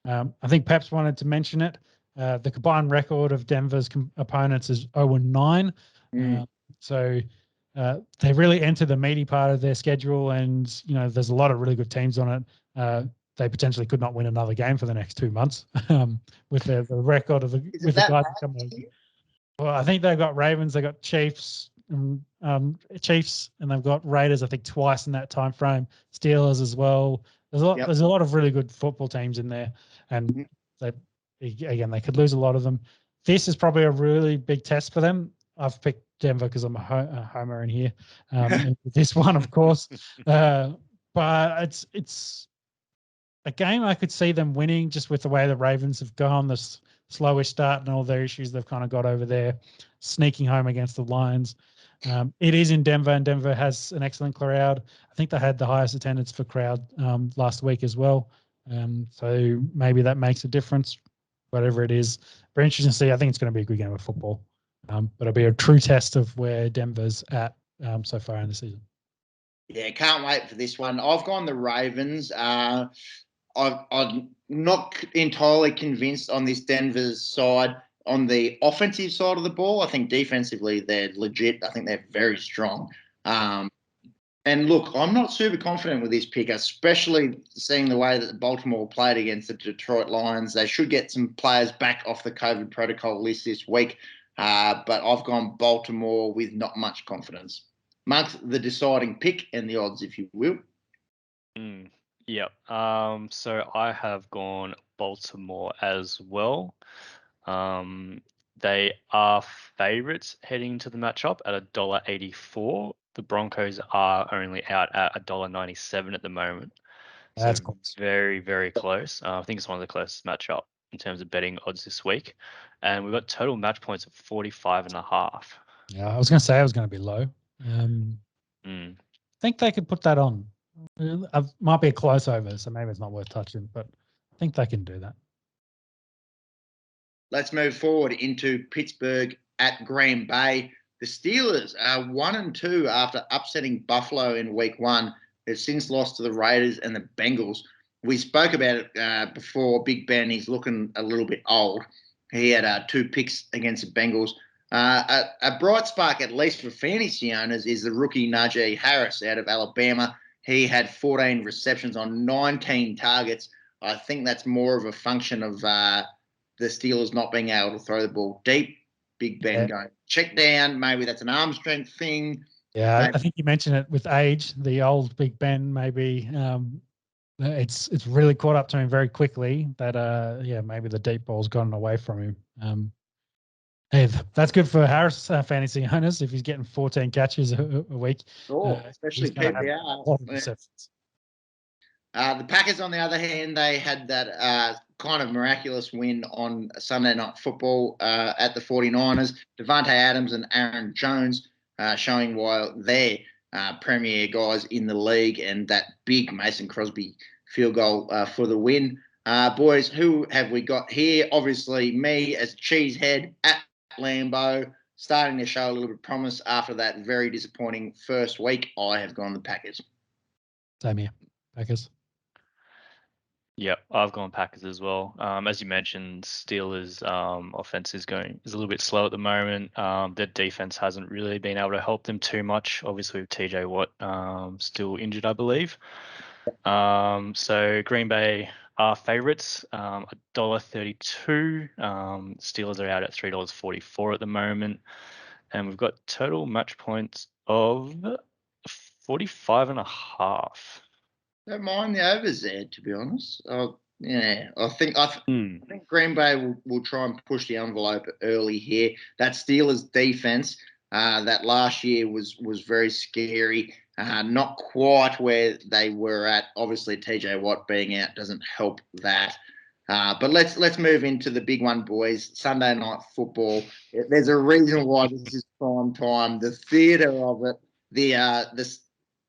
I think Peps wanted to mention it. The combined record of Denver's opponents is 0-9. So they really enter the meaty part of their schedule, and there's a lot of really good teams on it. They potentially could not win another game for the next 2 months with the record of the guys that come over. Well, I think they've got Ravens, they've got Chiefs, and they've got Raiders. I think twice in that time frame. Steelers as well. There's a lot of really good football teams in there, and they could lose a lot of them. This is probably a really big test for them. I've picked Denver because I'm a homer in here. This one, of course, but it's a game I could see them winning just with the way the Ravens have gone, this slowish start and all their issues they've kind of got over there, sneaking home against the Lions. It is in Denver, and Denver has an excellent crowd. I think they had the highest attendance for crowd last week as well. So maybe that makes a difference, whatever it is. Very interesting to see. I think it's going to be a good game of football, but it'll be a true test of where Denver's at so far in the season. Yeah, can't wait for this one. I've gone the Ravens. I'm not entirely convinced on this Denver's side. On the offensive side of the ball, I think defensively they're legit. I think they're very strong. And look, I'm not super confident with this pick, especially seeing the way that Baltimore played against the Detroit Lions. They should get some players back off the COVID protocol list this week. But I've gone Baltimore with not much confidence. Mark the deciding pick and the odds, if you will. Yep. So I have gone Baltimore as well. They are favourites heading into the matchup at $1.84. The Broncos are only out at $1.97 at the moment. So that's close. Very, very close. I think it's one of the closest matchup in terms of betting odds this week. And we've got total match points of 45.5. Yeah, I was going to say it was going to be low. I think they could put that on. It might be a close over, so maybe it's not worth touching, but I think they can do that. Let's move forward into Pittsburgh at Green Bay. The Steelers are 1-2 after upsetting Buffalo in week 1. They've since lost to the Raiders and the Bengals. We spoke about it before. Big Ben, he's looking a little bit old. He had 2 picks against the Bengals. A bright spark, at least for fantasy owners, is the rookie Najee Harris out of Alabama. He had 14 receptions on 19 targets. I think that's more of a function of the Steelers not being able to throw the ball deep. Big Ben going check down. Maybe that's an arm strength thing. Yeah, maybe. I think you mentioned it with age. The old Big Ben, maybe it's really caught up to him very quickly. That maybe the deep ball's gotten away from him. Hey, that's good for Harris fantasy owners if he's getting 14 catches a week. Especially PPR. The Packers, on the other hand, they had that kind of miraculous win on Sunday Night Football at the 49ers. Devontae Adams and Aaron Jones showing why they're premier guys in the league, and that big Mason Crosby field goal for the win. Boys, who have we got here? Obviously, me as a cheesehead at Lambeau, starting to show a little bit of promise after that very disappointing first week. I have gone the Packers. Same here, Packers. Yeah, I've gone Packers as well. As you mentioned, Steelers' offense is a little bit slow at the moment. Their defense hasn't really been able to help them too much. Obviously, with TJ Watt still injured, I believe. So Green Bay are favourites, $1.32. Steelers are out at $3.44 at the moment, and we've got total match points of 45.5. Don't mind the overs there, to be honest. I think Green Bay will try and push the envelope early here. That Steelers defense that last year was very scary. Not quite where they were at. Obviously, TJ Watt being out doesn't help that. But let's move into the big one, boys. Sunday Night Football. There's a reason why this is prime time. The theatre of it,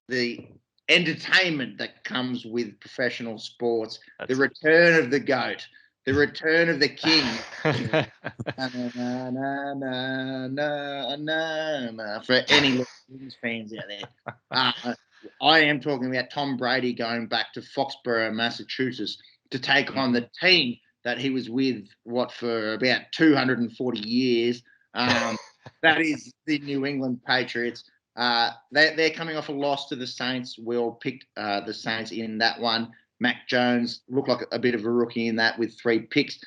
the entertainment that comes with professional sports, the return of the GOAT, the return of the king. For any fans out there. I am talking about Tom Brady going back to Foxborough, Massachusetts to take on the team that he was with, for about 240 years. That is the New England Patriots. They're coming off a loss to the Saints. We all picked the Saints in that one. Mac Jones looked like a bit of a rookie in that with 3 picks.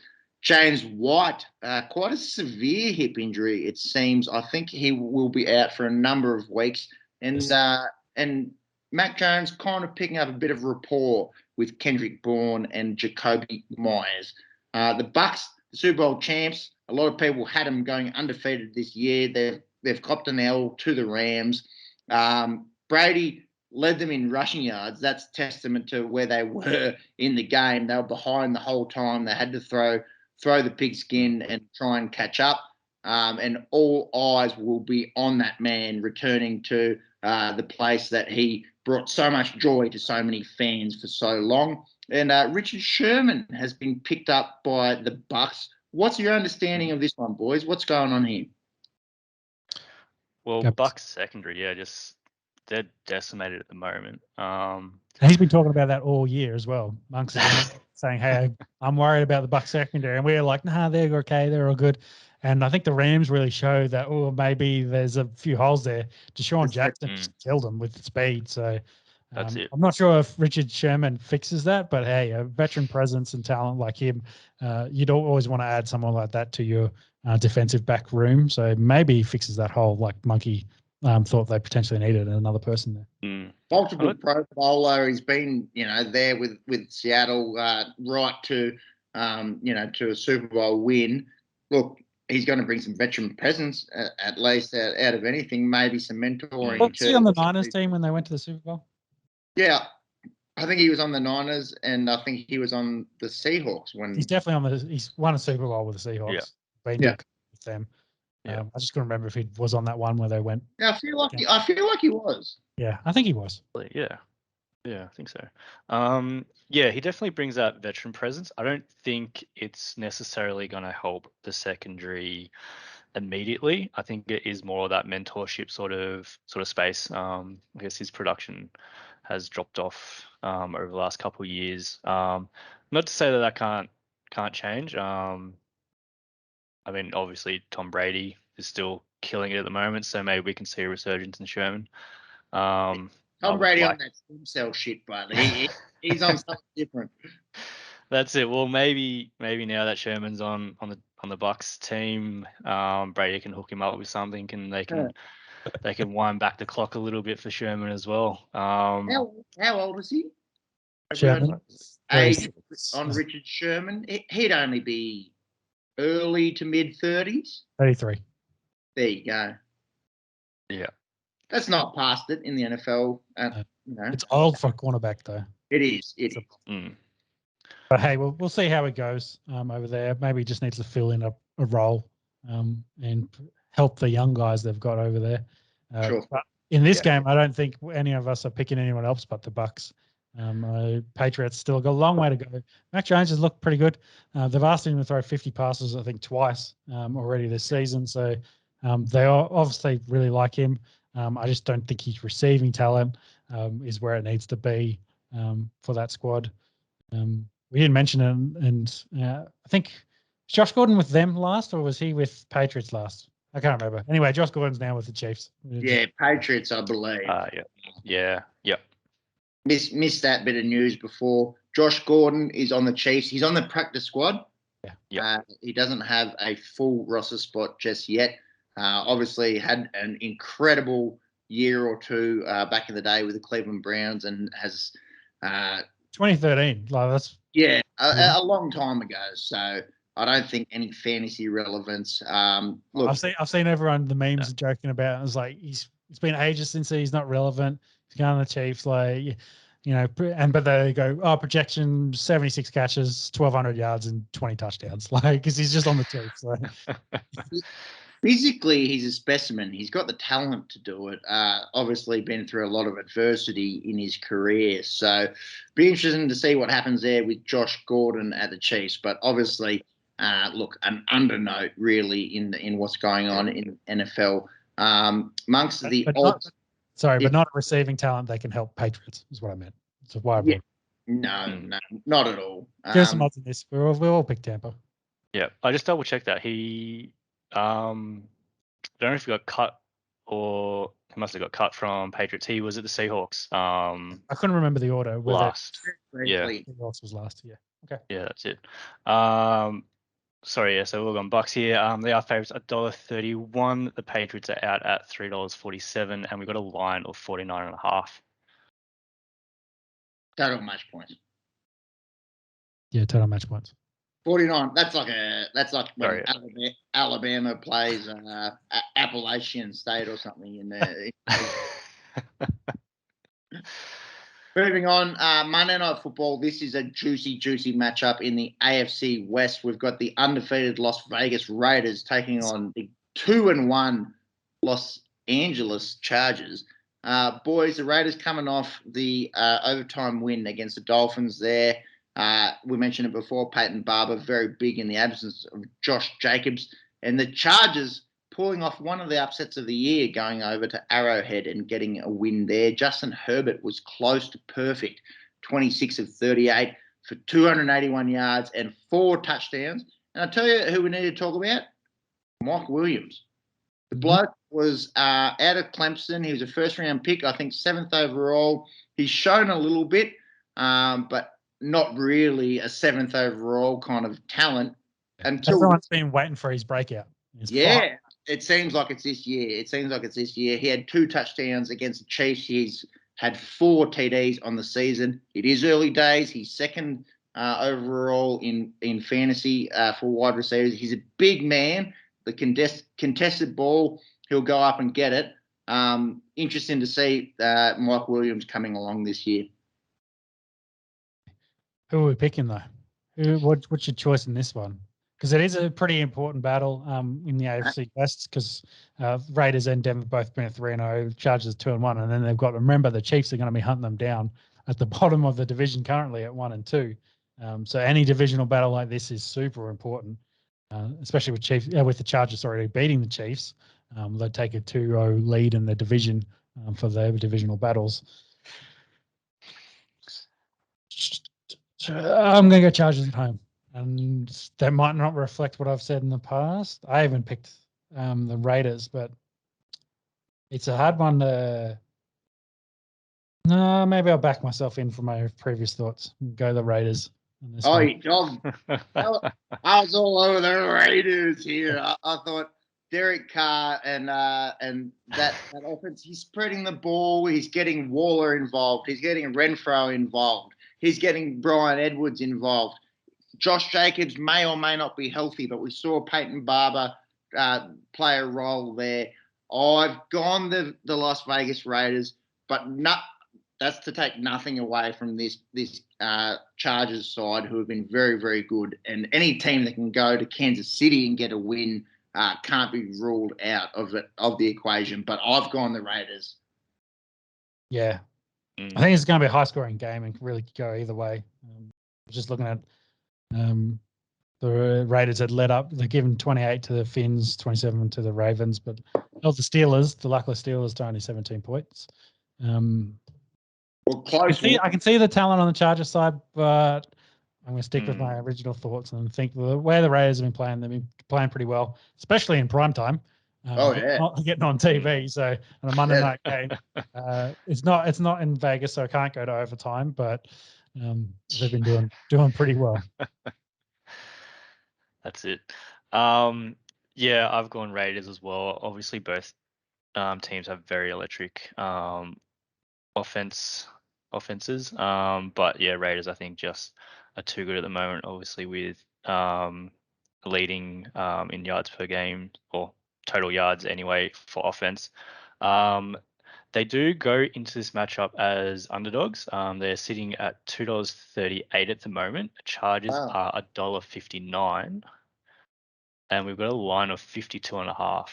James White, quite a severe hip injury, it seems. I think he will be out for a number of weeks. And Mac Jones kind of picking up a bit of rapport with Kendrick Bourne and Jacoby Myers. The Bucs, the Super Bowl champs, a lot of people had them going undefeated this year. They've copped an L to the Rams. Brady led them in rushing yards. That's testament to where they were in the game. They were behind the whole time. They had to throw the pigskin and try and catch up. And all eyes will be on that man returning to the place that he brought so much joy to so many fans for so long. And Richard Sherman has been picked up by the Bucs. What's your understanding of this one, boys? What's going on here? Well, Bucs secondary, they're decimated at the moment. And he's been talking about that all year as well. Monk's saying, "Hey, I'm worried about the Bucs secondary," and we're like, "Nah, they're okay. They're all good." And I think the Rams really showed that, maybe there's a few holes there. Deshaun Jackson just killed them with speed. So that's it. I'm not sure if Richard Sherman fixes that, but hey, a veteran presence and talent like him, you don't always want to add someone like that to your defensive back room. So maybe he fixes that hole like Monkey thought they potentially needed another person there. Multiple Pro Bowler. He's been, there with Seattle right to, to a Super Bowl win. Look, he's going to bring some veteran presence, at least out of anything, maybe some mentoring. Was he on the Niners team when they went to the Super Bowl? Yeah, I think he was on the Niners, and I think he was on the Seahawks when he's definitely he's won a Super Bowl with the Seahawks. Yeah, with them. Yeah. I just couldn't remember if he was on that one where they went. Yeah, I feel like he was. Yeah, I think he was. Yeah, I think so. He definitely brings that veteran presence. I don't think it's necessarily going to help the secondary immediately. I think it is more of that mentorship sort of space. I guess his production has dropped off over the last couple of years. Not to say that can't change. I mean, obviously Tom Brady is still killing it at the moment, so maybe we can see a resurgence in Sherman. Tom Brady on that stem cell shit, but he's on something different. That's it. Well, maybe now that Sherman's on the Bucs team, Brady can hook him up with something, and they can wind back the clock a little bit for Sherman as well. How old is he? Sherman. Age on Richard Sherman, he'd only be early to mid 30s. 33. There you go. Yeah. That's not past it in the NFL. It's old for a cornerback, though. It is. But hey, we'll see how it goes over there. Maybe he just needs to fill in a role and help the young guys they've got over there. Sure. But in this game, I don't think any of us are picking anyone else but the Bucs. Patriots still got a long way to go. Mac Jones has looked pretty good. They've asked him to throw 50 passes, I think, twice already this season. So they obviously really like him. I just don't think his receiving talent is where it needs to be for that squad. We didn't mention it, and I think Josh Gordon with them last, or was he with Patriots last? I can't remember. Anyway, Josh Gordon's now with the Chiefs. Yeah, Patriots, I believe. Yeah. Missed that bit of news before. Josh Gordon is on the Chiefs. He's on the practice squad. Yeah. He doesn't have a full roster spot just yet. Obviously had an incredible year or two back in the day with the Cleveland Browns, and has 2013. Like that's a long time ago. So I don't think any fantasy relevance. Look, I've seen everyone the memes joking about. It's like it's been ages since he's not relevant. He's going to the Chiefs, but they go, projection 76 catches, 1,200 yards, and 20 touchdowns. Like, because he's just on the Chiefs. So. Physically, he's a specimen. He's got the talent to do it. Obviously, been through a lot of adversity in his career. So, be interesting to see what happens there with Josh Gordon at the Chiefs. But obviously, look, an undernote really in what's going on in NFL. Amongst the but not receiving talent they can help Patriots is what I meant. So why? Yeah. No, not at all. There's some odds in this. We all picked Tampa. Yeah, I just double checked that he don't know if he got cut or he must have got cut from Patriots. He was at the Seahawks. I couldn't remember the order. Last. Yeah. Seahawks was last. Yeah. Okay. Yeah, that's it. Sorry, yeah. So we're on Bucks here. They are favourites $1.31. The Patriots are out at $3.47, and we've got a line of 49.5. Total match points. Yeah, total match points. 49. That's like when Sorry. Alabama plays Appalachian State or something in there. Moving on, Monday Night Football. This is a juicy matchup in the AFC West. We've got the undefeated Las Vegas Raiders taking on the 2-1 Los Angeles Chargers. Boys, the Raiders coming off the overtime win against the Dolphins there. We mentioned it before, Peyton Barber, very big in the absence of Josh Jacobs. And the Chargers pulling off one of the upsets of the year, going over to Arrowhead and getting a win there. Justin Herbert was close to perfect, 26 of 38 for 281 yards and 4 touchdowns. And I'll tell you who we need to talk about, Mike Williams. The bloke was out of Clemson. He was a first-round pick, I think 7th overall. He's shown a little bit, but not really a 7th overall kind of talent. Until everyone's been waiting for his breakout. Yeah, it seems like it's this year. He had 2 touchdowns against the Chiefs. He's had 4 TDs on the season. It is early days. He's 2nd overall in fantasy for wide receivers. He's a big man. The contested ball, he'll go up and get it. Interesting to see Mike Williams coming along this year. Who are we picking though? What's your choice in this one? Because it is a pretty important battle in the AFC West, because Raiders and Denver both been at 3-0, Chargers 2-1, and then they've got, remember, the Chiefs are going to be hunting them down at the bottom of the division currently at 1 and 2. So any divisional battle like this is super important, especially with the Chargers already beating the Chiefs. They take a 2-0 lead in the division for their divisional battles. I'm going to go Chargers at home. And that might not reflect what I've said in the past. I haven't picked the Raiders, but it's a hard one to. No, maybe I'll back myself in from my previous thoughts. Go the Raiders. Oh, you dog! I was all over the Raiders here. I thought Derek Carr and that offense. He's spreading the ball. He's getting Waller involved. He's getting Renfro involved. He's getting Brian Edwards involved. Josh Jacobs may or may not be healthy, but we saw Peyton Barber play a role there. I've gone the Las Vegas Raiders, but that's to take nothing away from this Chargers side, who have been very, very good. And any team that can go to Kansas City and get a win can't be ruled out of the equation. But I've gone the Raiders. Yeah. I think it's going to be a high-scoring game and can really go either way. Just looking at the Raiders had led up. They're given 28 to the Finns, 27 to the Ravens, but not the Steelers. The luckless Steelers to only 17 points. Well, close. I can see the talent on the Chargers side, but I'm going to stick with my original thoughts and think the way the Raiders have been playing, they've been playing pretty well, especially in prime time. Not getting on TV. So on a Monday night game, it's not in Vegas, so I can't go to overtime, but they've been doing pretty well. That's it. Yeah, I've gone Raiders as well. Obviously, both teams have very electric offenses. But yeah, Raiders I think just are too good at the moment. Obviously, with leading in yards per game, or total yards anyway for offense. They do go into this matchup as underdogs. They're sitting at $2.38 at the moment. Chargers are $1.59, and we've got a line of 52.5.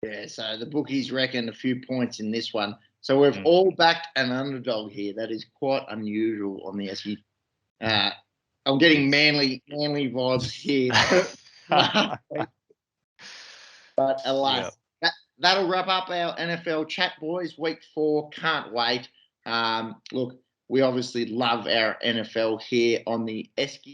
Yeah, so the bookies reckon a few points in this one. So we've all backed an underdog here. That is quite unusual on the Esky. I'm getting manly vibes here. But alas, that'll wrap up our NFL chat, boys. Week 4, can't wait. Look, we obviously love our NFL here on the Esky.